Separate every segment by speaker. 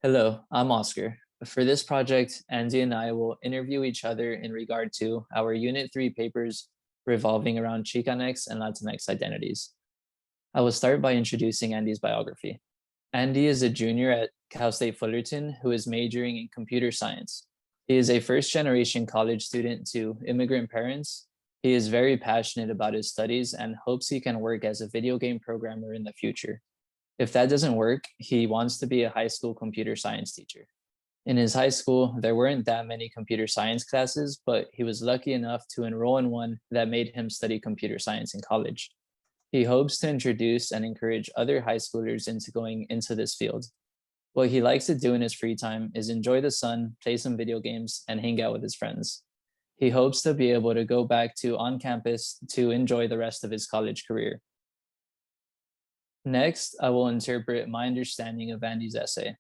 Speaker 1: Hello, I'm Oscar. For this project, Andy and I will interview each other in regard to our Unit 3 papers revolving around Chicanx and Latinx identities. I will start by introducing Andy's biography. Andy is a junior at Cal State Fullerton who is majoring in computer science. He is a first generation college student to immigrant parents. He is very passionate about his studies and hopes he can work as a video game programmer in the future. If that doesn't work, he wants to be a high school computer science teacher. In his high school, there weren't that many computer science classes, but he was lucky enough to enroll in one that made him study computer science in college. He hopes to introduce and encourage other high schoolers into going into this field. What he likes to do in his free time is enjoy the sun, play some video games, and hang out with his friends. He hopes to be able to go back to on campus to enjoy the rest of his college career. Next, I will interpret my understanding of Andy's essay.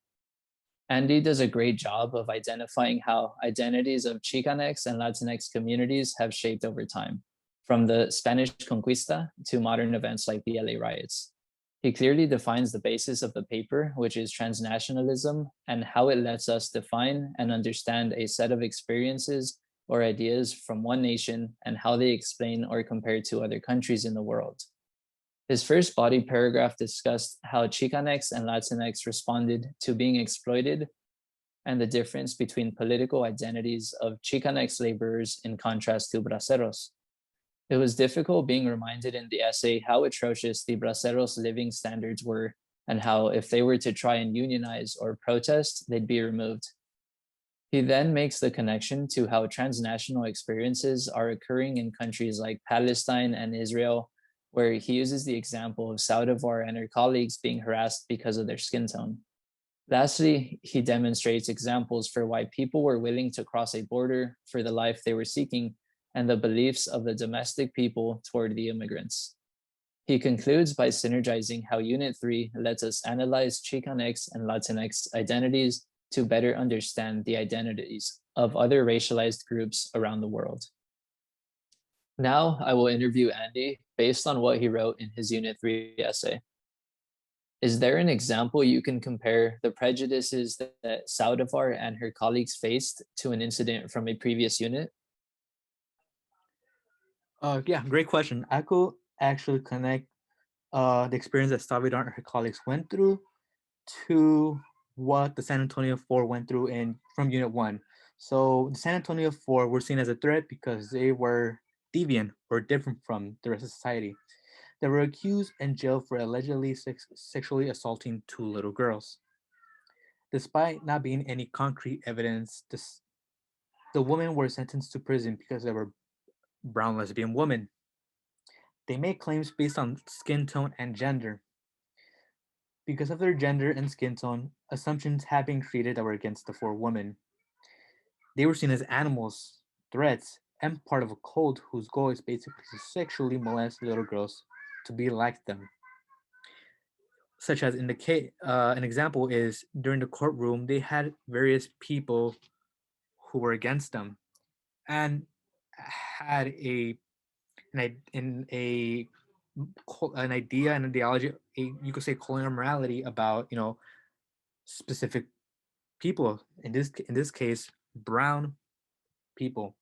Speaker 1: Andy does a great job of identifying how identities of Chicanx and Latinx communities have shaped over time, from the Spanish Conquista to modern events like the LA riots. He clearly defines the basis of the paper, which is transnationalism, and how it lets us define and understand a set of experiences or ideas from one nation and how they explain or compare to other countries in the world. His first body paragraph discussed how Chicanx and Latinx responded to being exploited and the difference between political identities of Chicanx laborers in contrast to Braceros. It was difficult being reminded in the essay how atrocious the Braceros' living standards were and how if they were to try and unionize or protest, they'd be removed. He then makes the connection to how transnational experiences are occurring in countries like Palestine and Israel, where he uses the example of Saudivar and her colleagues being harassed because of their skin tone. Lastly, he demonstrates examples for why people were willing to cross a border for the life they were seeking and the beliefs of the domestic people toward the immigrants. He concludes by synergizing how Unit 3 lets us analyze Chicanx and Latinx identities to better understand the identities of other racialized groups around the world. Now I will interview Andy based on what he wrote in his Unit 3 essay. Is there an example you can compare the prejudices that Saudivar and her colleagues faced to an incident from a previous unit?
Speaker 2: Yeah, great question. I could actually connect the experience that Savidar and her colleagues went through to what the San Antonio Four went through in from Unit One. So the San Antonio Four were seen as a threat because they were deviant or different from the rest of society. They were accused and jailed for allegedly sexually assaulting two little girls. Despite not being any concrete evidence, the women were sentenced to prison because they were brown lesbian women. They made claims based on skin tone and gender. Because of their gender and skin tone, assumptions had been created that were against the four women. They were seen as animals, threats, and part of a cult whose goal is basically to sexually molest little girls to be like them. Such as in the case, an example is during the courtroom, they had various people who were against them and had an idea and ideology, you could say colonial morality about specific people. In this case, brown people.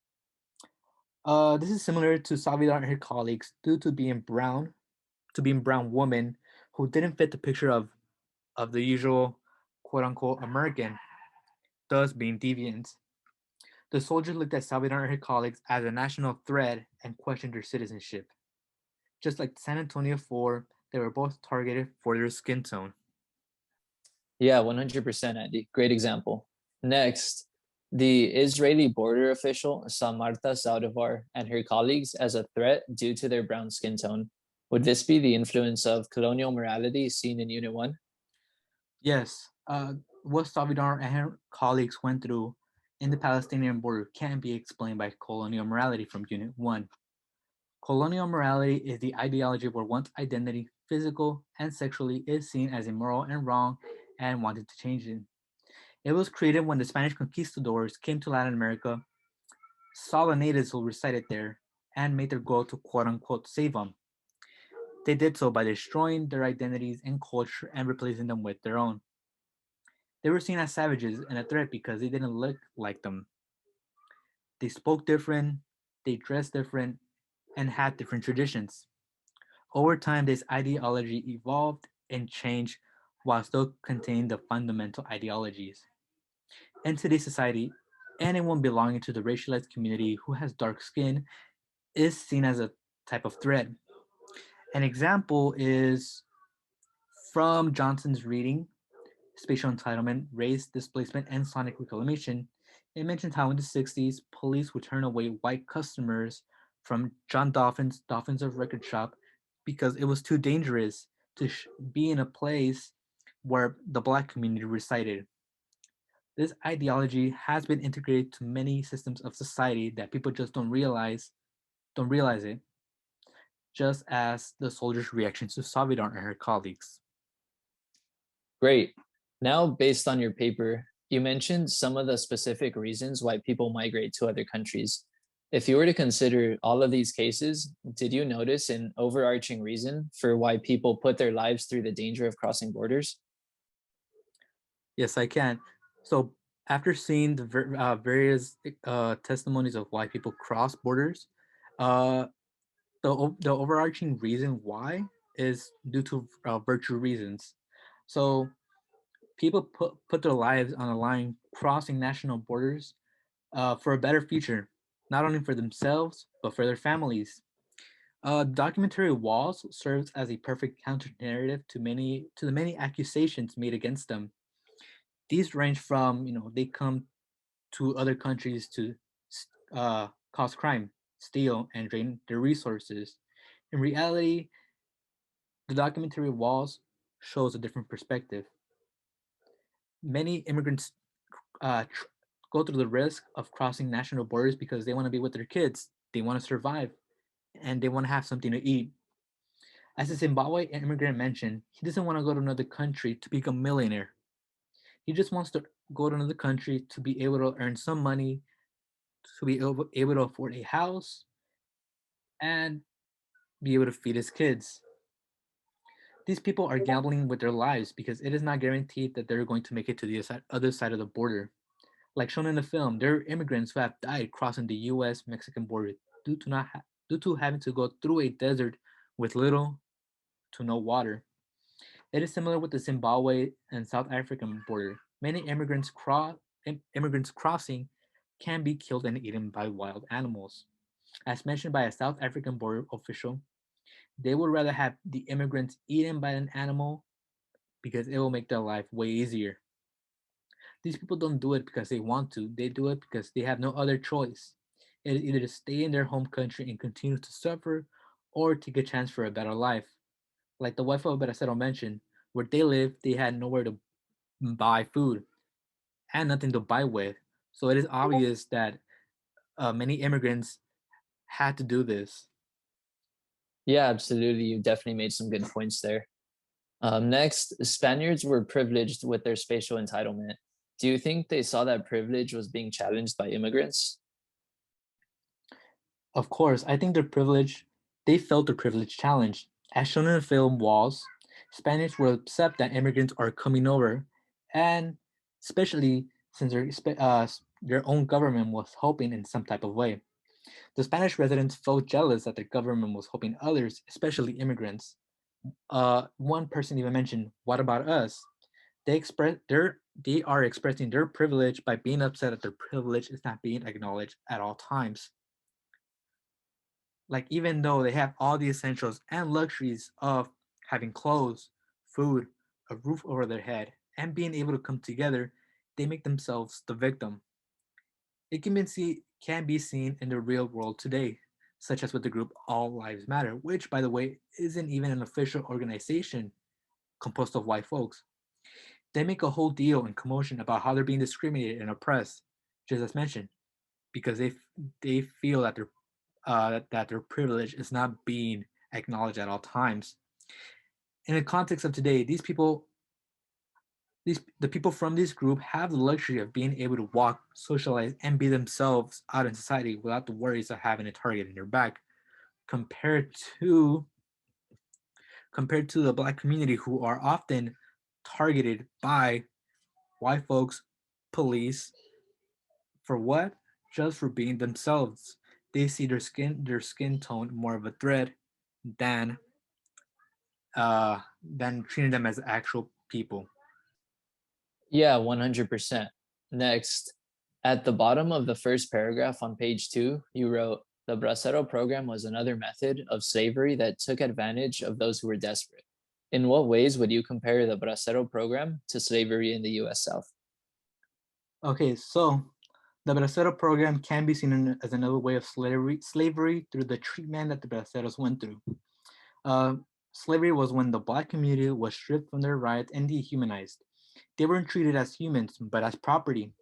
Speaker 2: This is similar to Savidar and her colleagues due to being brown women who didn't fit the picture of the usual quote unquote American, thus being deviant. The soldiers looked at Salvador and her colleagues as a national threat and questioned their citizenship. Just like San Antonio 4, they were both targeted for their skin tone.
Speaker 1: Yeah, 100%, Andy. Great example. Next, the Israeli border official saw Marta Saudivar and her colleagues as a threat due to their brown skin tone. Would this be the influence of colonial morality seen in Unit 1?
Speaker 2: Yes, what Salvador and her colleagues went through in the Palestinian border can be explained by colonial morality from Unit 1. Colonial morality is the ideology where one's identity, physical and sexually, is seen as immoral and wrong and wanted to change it. It was created when the Spanish conquistadors came to Latin America, saw the natives who resided there, and made their goal to quote unquote save them. They did so by destroying their identities and culture and replacing them with their own. They were seen as savages and a threat because they didn't look like them. They spoke different, they dressed different, and had different traditions. Over time, this ideology evolved and changed while still containing the fundamental ideologies. In today's society, anyone belonging to the racialized community who has dark skin is seen as a type of threat. An example is from Johnson's reading, Spatial Entitlement, Race, Displacement, and Sonic Reclamation. It mentions how in the 60s, police would turn away white customers from John Dolphin's of Record Shop, because it was too dangerous to be in a place where the black community resided. This ideology has been integrated to many systems of society that people just don't realize it, just as the soldiers' reactions to Savidar and her colleagues.
Speaker 1: Great. Now, based on your paper, you mentioned some of the specific reasons why people migrate to other countries. If you were to consider all of these cases, did you notice an overarching reason for why people put their lives through the danger of crossing borders?
Speaker 2: Yes, I can. So, after seeing the various testimonies of why people cross borders, uh, the overarching reason why is due to virtue reasons. So, people put their lives on the line crossing national borders for a better future, not only for themselves but for their families. Documentary Walls serves as a perfect counter narrative to the many accusations made against them. These range from, they come to other countries to cause crime, steal, and drain their resources. In reality, the documentary Walls shows a different perspective. Many immigrants go through the risk of crossing national borders because they want to be with their kids, they want to survive, and they want to have something to eat. As a Zimbabwe immigrant mentioned, he doesn't want to go to another country to become a millionaire. He just wants to go to another country to be able to earn some money, to be able to afford a house, and be able to feed his kids. These people are gambling with their lives because it is not guaranteed that they're going to make it to the other side of the border. Like shown in the film, there are immigrants who have died crossing the US-Mexican border due to having to go through a desert with little to no water. It is similar with the Zimbabwe and South African border. Many immigrants crossing can be killed and eaten by wild animals. As mentioned by a South African border official, they would rather have the immigrants eaten by an animal because it will make their life way easier. These people don't do it because they want to, they do it because they have no other choice. It is either to stay in their home country and continue to suffer or take a chance for a better life. Like the wife of Bracero mentioned, where they live, they had nowhere to buy food and nothing to buy with. So it is obvious that many immigrants had to do this.
Speaker 1: Yeah, absolutely. You definitely made some good points there. Next, Spaniards were privileged with their spatial entitlement. Do you think they saw that privilege was being challenged by immigrants?
Speaker 2: Of course, I think they felt their privilege challenged. As shown in the film Walls, Spaniards were upset that immigrants are coming over, and especially since their own government was helping in some type of way. The Spanish residents felt jealous that their government was helping others, especially immigrants. One person even mentioned, "What about us?" They are expressing their privilege by being upset that their privilege is not being acknowledged at all times. Like even though they have all the essentials and luxuries of having clothes, food, a roof over their head, and being able to come together, they make themselves the victim. It can be seen in the real world today, such as with the group All Lives Matter, which, by the way, isn't even an official organization composed of white folks. They make a whole deal and commotion about how they're being discriminated and oppressed, just as mentioned, because they feel that their privilege is not being acknowledged at all times. In the context of today, the people from this group have the luxury of being able to walk, socialize, and be themselves out in society without the worries of having a target in their back, compared to compared to the black community who are often targeted by white folks police for what? Just for being themselves. They see their skin tone more of a threat than treating them as actual people.
Speaker 1: Yeah, 100%. Next, at the bottom of the first paragraph on page 2, you wrote, the Bracero program was another method of slavery that took advantage of those who were desperate. In what ways would you compare the Bracero program to slavery in the US South?
Speaker 2: Okay, so the Bracero program can be seen as another way of slavery through the treatment that the Braceros went through. Uh, Slavery was when the black community was stripped from their rights and dehumanized. They weren't treated as humans, but as property.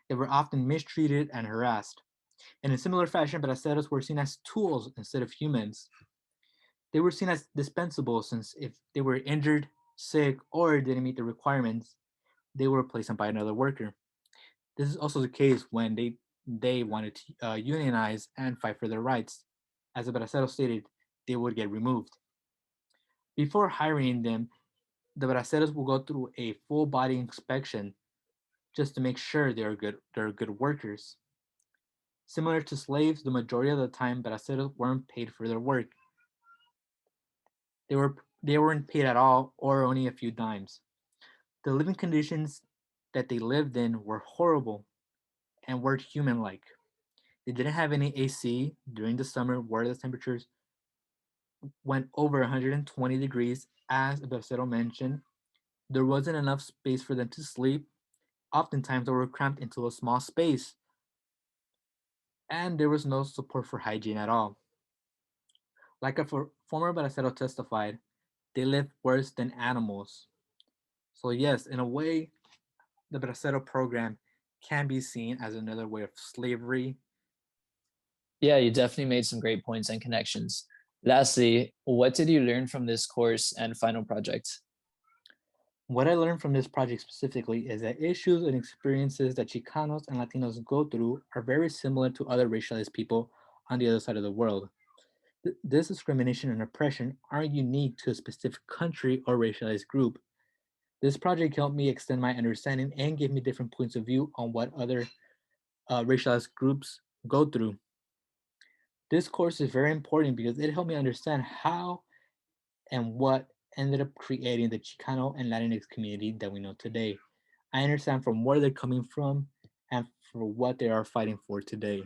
Speaker 2: They were often mistreated and harassed. In a similar fashion, braceros were seen as tools instead of humans. They were seen as dispensable since if they were injured, sick, or didn't meet the requirements, they were replaced by another worker. This is also the case when they wanted to unionize and fight for their rights. As the bracero stated, they would get removed. Before hiring them, the braceros will go through a full body inspection just to make sure they're good workers. Similar to slaves, the majority of the time braceros weren't paid for their work. They weren't paid at all or only a few dimes. The living conditions that they lived in were horrible and weren't human-like. They didn't have any AC during the summer where the temperatures went over 120 degrees, as Bracero mentioned. There wasn't enough space for them to sleep. Oftentimes, they were cramped into a small space, and there was no support for hygiene at all. Like a former Bracero testified, they lived worse than animals. So, yes, in a way, the Bracero program can be seen as another way of slavery.
Speaker 1: Yeah, you definitely made some great points and connections. Lastly, what did you learn from this course and final project?
Speaker 2: What I learned from this project specifically is that issues and experiences that Chicanos and Latinos go through are very similar to other racialized people on the other side of the world. This discrimination and oppression aren't unique to a specific country or racialized group. This project helped me extend my understanding and gave me different points of view on what other racialized groups go through. This course is very important because it helped me understand how and what ended up creating the Chicano and Latinx community that we know today. I understand from where they're coming from and for what they are fighting for today.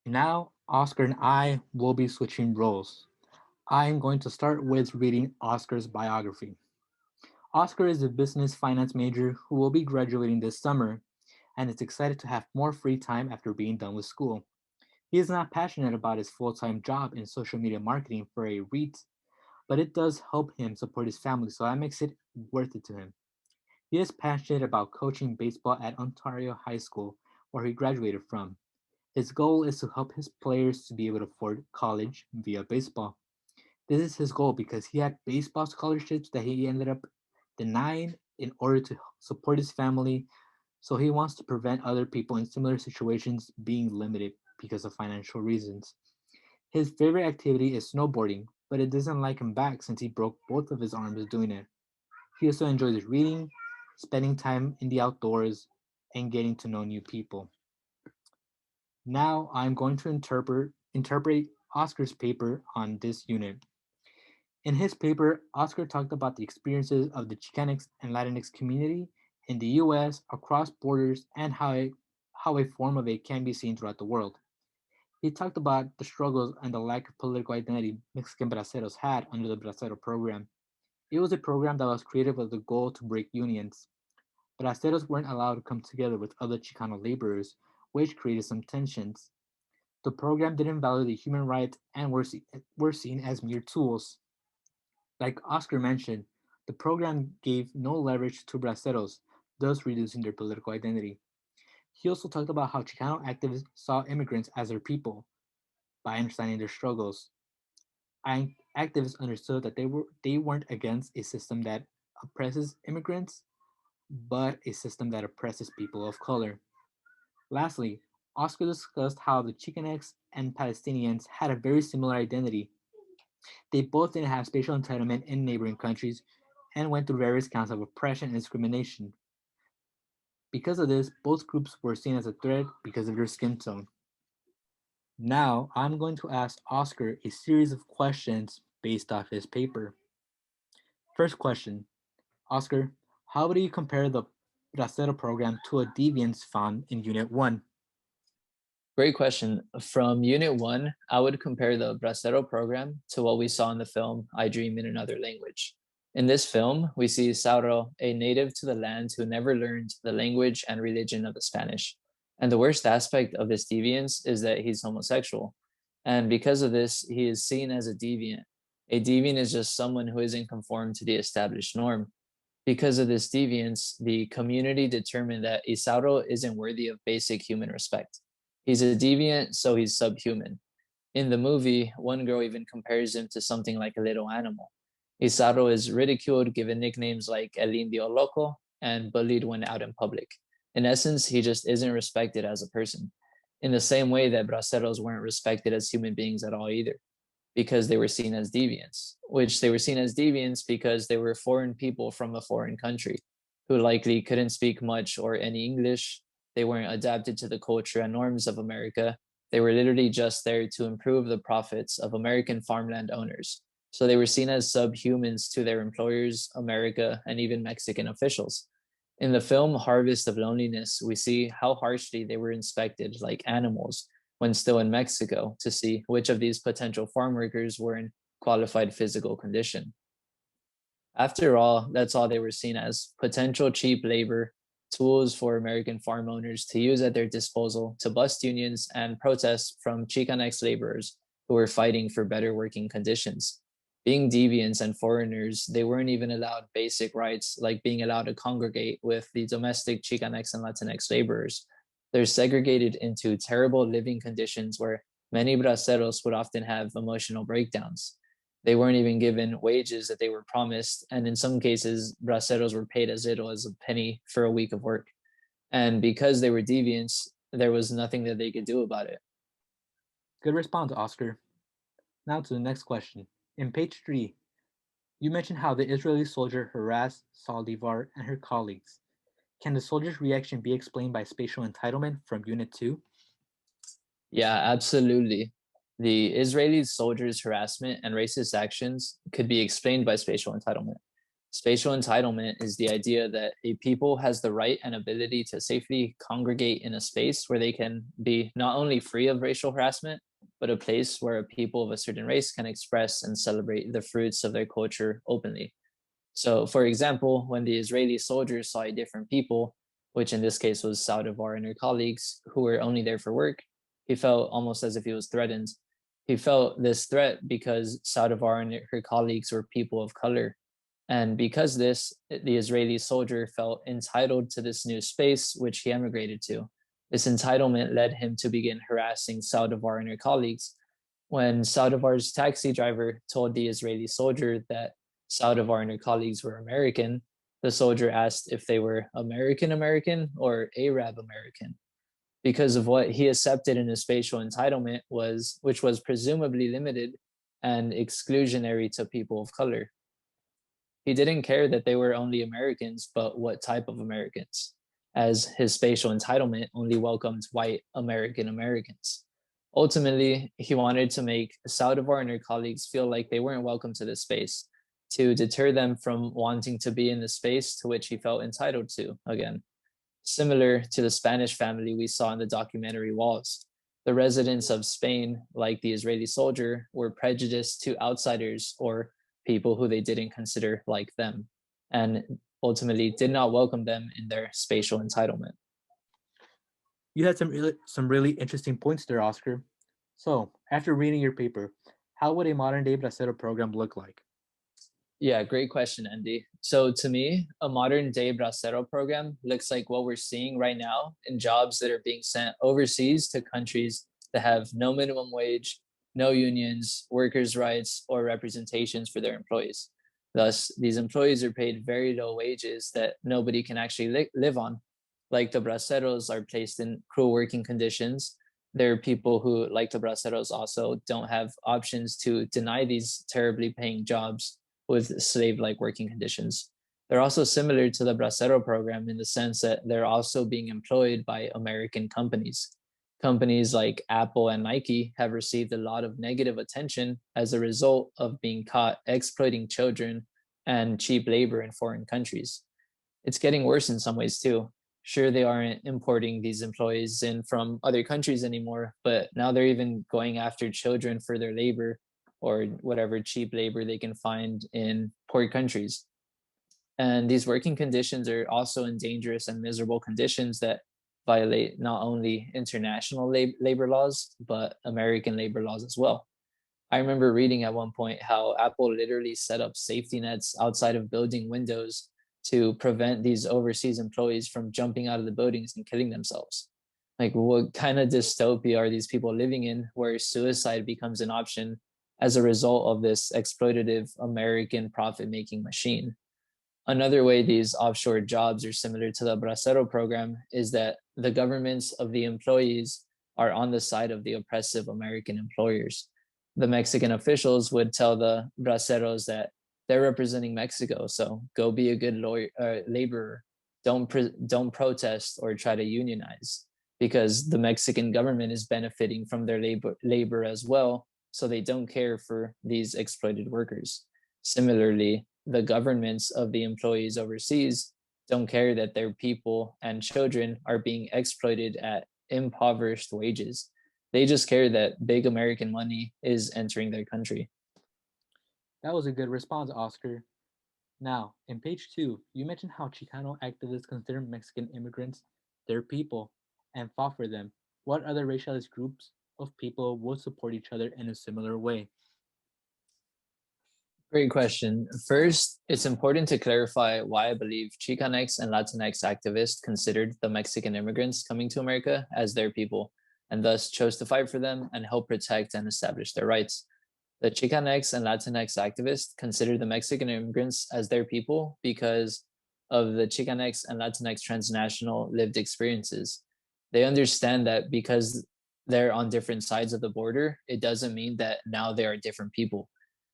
Speaker 2: Now, Oscar and I will be switching roles. I am going to start with reading Oscar's biography. Oscar is a business finance major who will be graduating this summer and is excited to have more free time after being done with school. He is not passionate about his full time job in social media marketing for a REIT, but it does help him support his family, so that makes it worth it to him. He is passionate about coaching baseball at Ontario High School, where he graduated from. His goal is to help his players to be able to afford college via baseball. This is his goal because he had baseball scholarships that he ended up denying in order to support his family. So he wants to prevent other people in similar situations being limited because of financial reasons. His favorite activity is snowboarding, but it doesn't like him back since he broke both of his arms doing it. He also enjoys reading, spending time in the outdoors, and getting to know new people. Now I'm going to interpret Oscar's paper on this unit. In his paper, Oscar talked about the experiences of the Chicanx and Latinx community in the US, across borders, and how a form of it can be seen throughout the world. He talked about the struggles and the lack of political identity Mexican braceros had under the Bracero program. It was a program that was created with the goal to break unions. Braceros weren't allowed to come together with other Chicano laborers, which created some tensions. The program didn't value the human rights and were seen as mere tools. Like Oscar mentioned, the program gave no leverage to braceros, thus reducing their political identity. He also talked about how Chicano activists saw immigrants as their people by understanding their struggles. Activists understood that they weren't against a system that oppresses immigrants, but a system that oppresses people of color. Lastly, Oscar discussed how the Chicanx and Palestinians had a very similar identity. They both didn't have spatial entitlement in neighboring countries and went through various counts of oppression and discrimination. Because of this, both groups were seen as a threat because of their skin tone. Now, I'm going to ask Oscar a series of questions based off his paper. First question, Oscar, how would you compare the Bracero program to a deviance found in Unit 1?
Speaker 1: Great question. From Unit 1, I would compare the Bracero program to what we saw in the film I Dream in Another Language. In this film, we see Sauro, a native to the land who never learned the language and religion of the Spanish. And the worst aspect of this deviance is that he's homosexual. And because of this, he is seen as a deviant. A deviant is just someone who isn't conformed to the established norm. Because of this deviance, the community determined that Isauro isn't worthy of basic human respect. He's a deviant, so he's subhuman. In the movie, one girl even compares him to something like a little animal. Isauro is ridiculed, given nicknames like El Indio Loco, and bullied when out in public. In essence, he just isn't respected as a person. In the same way that braceros weren't respected as human beings at all either, because they were seen as deviants, which they were seen as deviants because they were foreign people from a foreign country who likely couldn't speak much or any English. They weren't adapted to the culture and norms of America. They were literally just there to improve the profits of American farmland owners. So they were seen as subhumans to their employers, America, and even Mexican officials. In the film Harvest of Loneliness, we see how harshly they were inspected like animals when still in Mexico to see which of these potential farm workers were in qualified physical condition. After all, that's all they were seen as potential cheap labor, tools for American farm owners to use at their disposal to bust unions and protest from Chicanx laborers who were fighting for better working conditions. Being deviants and foreigners, they weren't even allowed basic rights like being allowed to congregate with the domestic Chicanx and Latinx laborers. They're segregated into terrible living conditions where many braceros would often have emotional breakdowns. They weren't even given wages that they were promised, and in some cases, braceros were paid as little as a penny for a week of work. And because they were deviants, there was nothing that they could do about it.
Speaker 2: Good response, Oscar. Now to the next question. In page 3, you mentioned how the Israeli soldier harassed Saldivar and her colleagues. Can the soldier's reaction be explained by spatial entitlement from Unit 2?
Speaker 1: Yeah, absolutely. The Israeli soldiers' harassment and racist actions could be explained by spatial entitlement. Spatial entitlement is the idea that a people has the right and ability to safely congregate in a space where they can be not only free of racial harassment, but a place where a people of a certain race can express and celebrate the fruits of their culture openly. So, for example, when the Israeli soldiers saw a different people, which in this case was Saldivar and her colleagues, who were only there for work, he felt almost as if he was threatened. He felt this threat because Saldivar and her colleagues were people of color. And because this, the Israeli soldier felt entitled to this new space, which he emigrated to. This entitlement led him to begin harassing Saldivar and her colleagues. When Saldivar's taxi driver told the Israeli soldier that Saldivar and her colleagues were American, the soldier asked if they were American American or Arab American. Because of what he accepted in his spatial entitlement was, which was presumably limited and exclusionary to people of color. He didn't care that they were only Americans, but what type of Americans, as his spatial entitlement only welcomed white American Americans. Ultimately, he wanted to make Saldivar and her colleagues feel like they weren't welcome to this space, to deter them from wanting to be in the space to which he felt entitled to again. Similar to the Spanish family we saw in the documentary Walls, the residents of Spain, like the Israeli soldier, were prejudiced to outsiders or people who they didn't consider like them, and ultimately did not welcome them in their spatial entitlement.
Speaker 2: You had some really interesting points there, Oscar. So, after reading your paper, how would a modern day Bracero program look like?
Speaker 1: Yeah, great question, Andy. So to me, a modern day Bracero program looks like what we're seeing right now in jobs that are being sent overseas to countries that have no minimum wage, no unions, workers' rights, or representations for their employees. Thus, these employees are paid very low wages that nobody can actually live on. Like the braceros are placed in cruel working conditions. There are people who, like the braceros, also don't have options to deny these terribly paying jobs with slave like working conditions. They're also similar to the Bracero program in the sense that they're also being employed by American companies. Companies like Apple and Nike have received a lot of negative attention as a result of being caught exploiting children and cheap labor in foreign countries. It's getting worse in some ways too. Sure, they aren't importing these employees in from other countries anymore, but now they're even going after children for their labor or whatever cheap labor they can find in poor countries. And these working conditions are also in dangerous and miserable conditions that violate not only international labor laws, but American labor laws as well. I remember reading at one point how Apple literally set up safety nets outside of building windows to prevent these overseas employees from jumping out of the buildings and killing themselves. Like, what kind of dystopia are these people living in where suicide becomes an option as a result of this exploitative American profit making machine? Another way these offshore jobs are similar to the Bracero program is that the governments of the employees are on the side of the oppressive American employers. The Mexican officials would tell the Braceros that they're representing Mexico, so go be a good laborer. Don't protest or try to unionize because the Mexican government is benefiting from their labor as well, so they don't care for these exploited workers. Similarly, the governments of the employees overseas don't care that their people and children are being exploited at impoverished wages. They just care that big American money is entering their country.
Speaker 2: That was a good response, Oscar. Now, in page 2, you mentioned how Chicano activists consider Mexican immigrants their people and fought for them. What other racialized groups of people would support each other in a similar way?
Speaker 1: Great question. First, it's important to clarify why I believe Chicanx and Latinx activists considered the Mexican immigrants coming to America as their people, and thus chose to fight for them and help protect and establish their rights. The Chicanx and Latinx activists consider the Mexican immigrants as their people because of the Chicanx and Latinx transnational lived experiences. They understand that because they're on different sides of the border, it doesn't mean that now they are different people.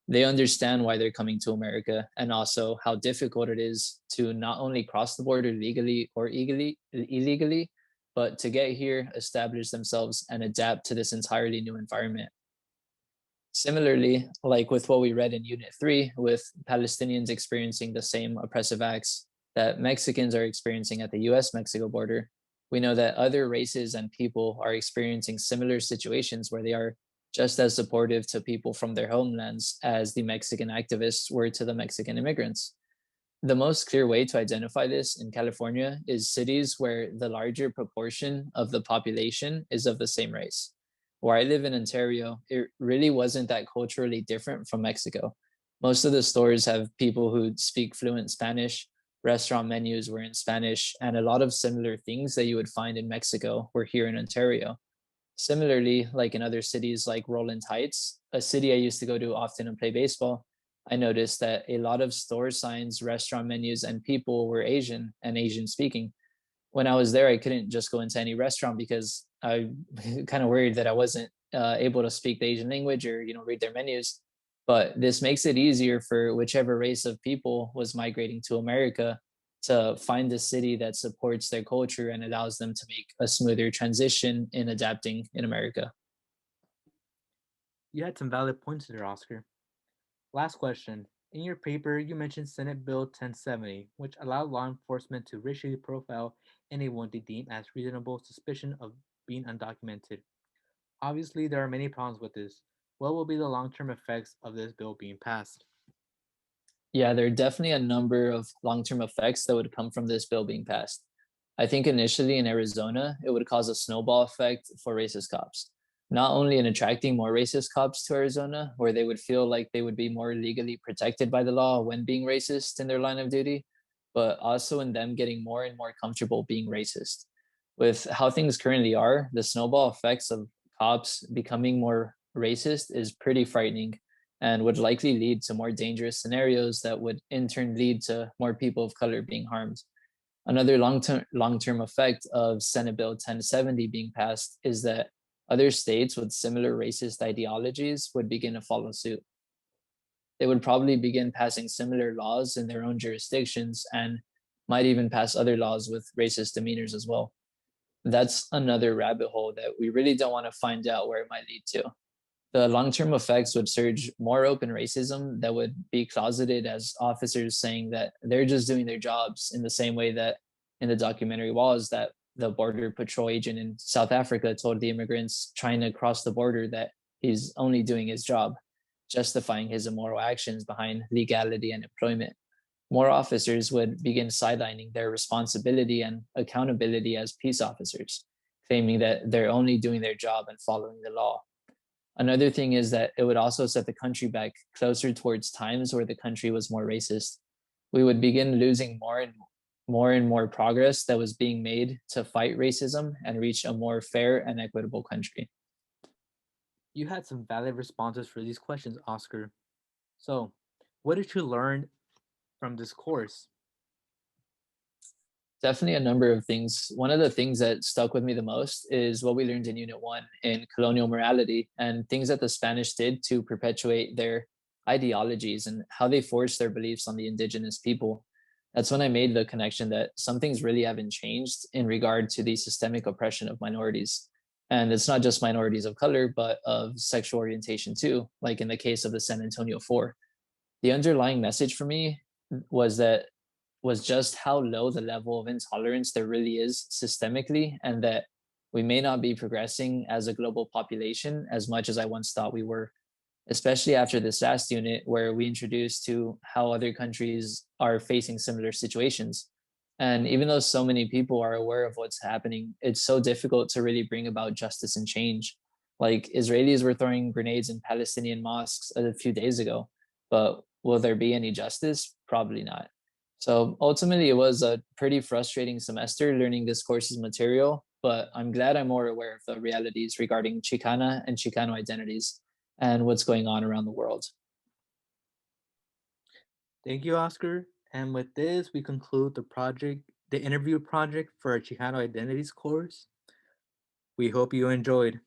Speaker 1: They understand why they're coming to America and also how difficult it is to not only cross the border legally or illegally, but to get here, establish themselves, and adapt to this entirely new environment. Similarly, like with what we read in Unit 3, with Palestinians experiencing the same oppressive acts that Mexicans are experiencing at the US Mexico border, we know that other races and people are experiencing similar situations where they are just as supportive to people from their homelands as the Mexican activists were to the Mexican immigrants. The most clear way to identify this in California is cities where the larger proportion of the population is of the same race. Where I live in Ontario, it really wasn't that culturally different from Mexico. Most of the stores have people who speak fluent Spanish, restaurant menus were in Spanish, and a lot of similar things that you would find in Mexico were here in Ontario. Similarly, like in other cities like Roland Heights, a city I used to go to often and play baseball, I noticed that a lot of store signs, restaurant menus, and people were Asian and Asian speaking. When I was there, I couldn't just go into any restaurant because I kind of worried that I wasn't able to speak the Asian language or read their menus. But this makes it easier for whichever race of people was migrating to America to find a city that supports their culture and allows them to make a smoother transition in adapting in America.
Speaker 2: You had some valid points there, Oscar. Last question. In your paper, you mentioned Senate Bill 1070, which allowed law enforcement to racially profile anyone they deem as reasonable suspicion of being undocumented. Obviously, there are many problems with this. What will be the long term effects of this bill being passed?
Speaker 1: Yeah, there are definitely a number of long term effects that would come from this bill being passed. I think initially in Arizona, it would cause a snowball effect for racist cops, not only in attracting more racist cops to Arizona, where they would feel like they would be more legally protected by the law when being racist in their line of duty, but also in them getting more and more comfortable being racist. With how things currently are, the snowball effects of cops becoming more racist is pretty frightening and would likely lead to more dangerous scenarios that would in turn lead to more people of color being harmed. Another long-term effect of Senate Bill 1070 being passed is that other states with similar racist ideologies would begin to follow suit. they would probably begin passing similar laws in their own jurisdictions and might even pass other laws with racist demeanors as well. That's another rabbit hole that we really don't want to find out where it might lead to. The long term effects would surge more open racism that would be closeted as officers saying that they're just doing their jobs in the same way that in the documentary was that the border patrol agent in South Africa told the immigrants trying to cross the border that he's only doing his job, justifying his immoral actions behind legality and employment. More officers would begin sidelining their responsibility and accountability as peace officers, claiming that they're only doing their job and following the law. Another thing is that it would also set the country back closer towards times where the country was more racist. We would begin losing more progress that was being made to fight racism and reach a more fair and equitable country.
Speaker 2: You had some valid responses for these questions, Oscar. So, what did you learn from this course?
Speaker 1: Definitely a number of things. One of the things that stuck with me the most is what we learned in Unit 1 in colonial morality and things that the Spanish did to perpetuate their ideologies and how they forced their beliefs on the indigenous people. That's when I made the connection that some things really haven't changed in regard to the systemic oppression of minorities. And it's not just minorities of color, but of sexual orientation too, like in the case of the San Antonio Four. The underlying message for me was that was just how low the level of intolerance there really is systemically, and that we may not be progressing as a global population as much as I once thought we were, especially after this last unit where we introduced to how other countries are facing similar situations. And even though so many people are aware of what's happening, it's so difficult to really bring about justice and change. Like Israelis were throwing grenades in Palestinian mosques a few days ago, but will there be any justice? Probably not. So ultimately, it was a pretty frustrating semester learning this course's material, but I'm glad I'm more aware of the realities regarding Chicana and Chicano identities and what's going on around the world.
Speaker 2: Thank you, Oscar. And with this, we conclude the interview project for our Chicano Identities course. We hope you enjoyed.